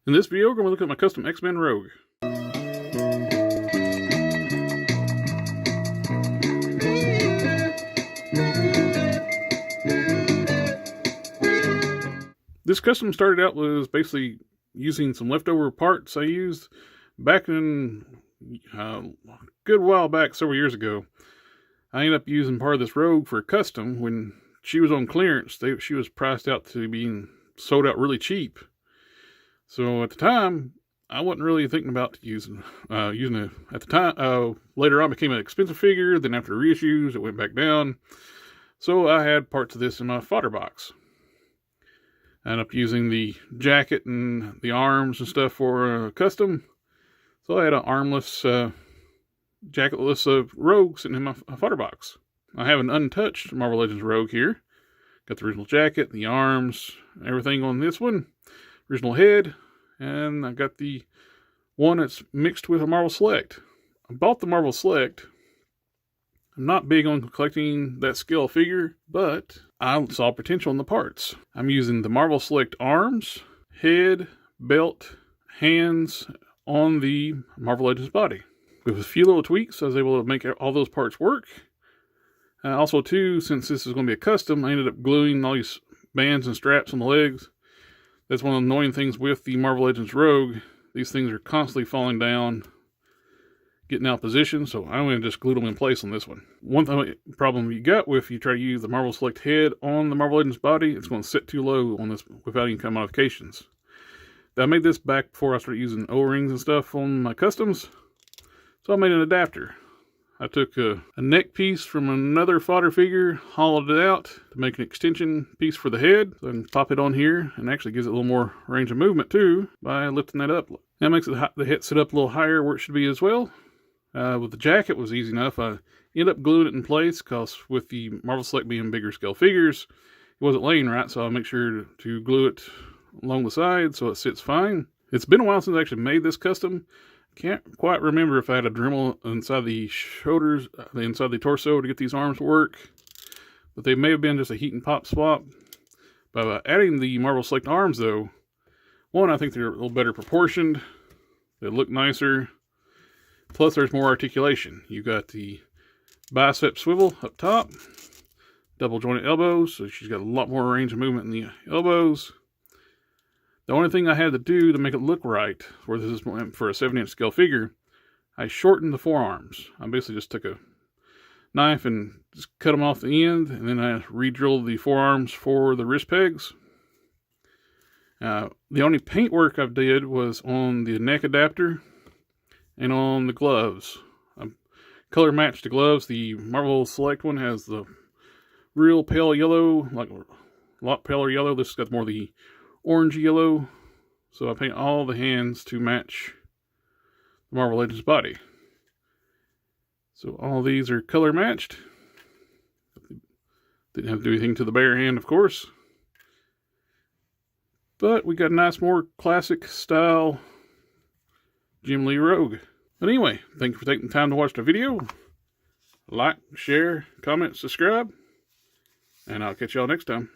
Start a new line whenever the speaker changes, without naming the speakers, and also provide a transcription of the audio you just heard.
In this video, we're going to look at my custom X-Men Rogue. This custom started out was basically using some leftover parts I used back in a good while back, several years ago. I ended up using part of this Rogue for a custom. When she was on clearance, she was priced out to being sold out really cheap. So at the time, I wasn't really thinking about using it at the time. Later on, it became an expensive figure. Then after reissues, it went back down. So I had parts of this in my fodder box. I ended up using the jacket and the arms and stuff for a custom. So I had an armless, jacketless Rogue sitting in my fodder box. I have an untouched Marvel Legends Rogue here. Got the original jacket, the arms, everything on this one. Original head, and I got the one that's mixed with a Marvel Select. I bought the Marvel Select. I'm not big on collecting that scale figure, but I saw potential in the parts. I'm using the Marvel Select arms, head, belt, hands on the Marvel Legends body. With a few little tweaks, I was able to make all those parts work. Also, too, since this is going to be a custom, I ended up gluing all these bands and straps on the legs. That's one of the annoying things with the Marvel Legends Rogue. These things are constantly falling down, getting out of position, so I'm going to just glue them in place on this one. One problem you got with you try to use the Marvel Select head on the Marvel Legends body, it's going to sit too low on this without any kind of modifications. I made this back before I started using O-rings and stuff on my customs, so I made an adapter. I took a neck piece from another fodder figure, hollowed it out to make an extension piece for the head. So I can pop it on here, and actually gives it a little more range of movement too by lifting that up. That makes the head sit up a little higher where it should be as well. With the jacket, it was easy enough. I ended up gluing it in place because with the Marvel Select being bigger scale figures, it wasn't laying right, so I'll make sure to glue it along the side so it sits fine. It's been a while since I actually made this custom. Can't quite remember if I had a Dremel inside the shoulders, inside the torso to get these arms to work. But they may have been just a heat and pop swap. By adding the Marvel Select arms though, one, I think they're a little better proportioned. They look nicer. Plus there's more articulation. You've got the bicep swivel up top. Double jointed elbows, so she's got a lot more range of movement in the elbows. The only thing I had to do to make it look right, where this is for a 7-inch scale figure, I shortened the forearms. I basically just took a knife and just cut them off the end, and then I re-drilled the forearms for the wrist pegs. The only paint work I did was on the neck adapter and on the gloves. I color matched the gloves. The Marvel Select one has the real pale yellow, like a lot paler yellow. This has got more the orange yellow, so I paint all the hands to match the Marvel Legends body. So all these are color matched. Didn't have to do anything to the bare hand, of course. But we got a nice, more classic style Jim Lee Rogue. But anyway, thank you for taking the time to watch the video. Like, share, comment, subscribe, and I'll catch y'all next time.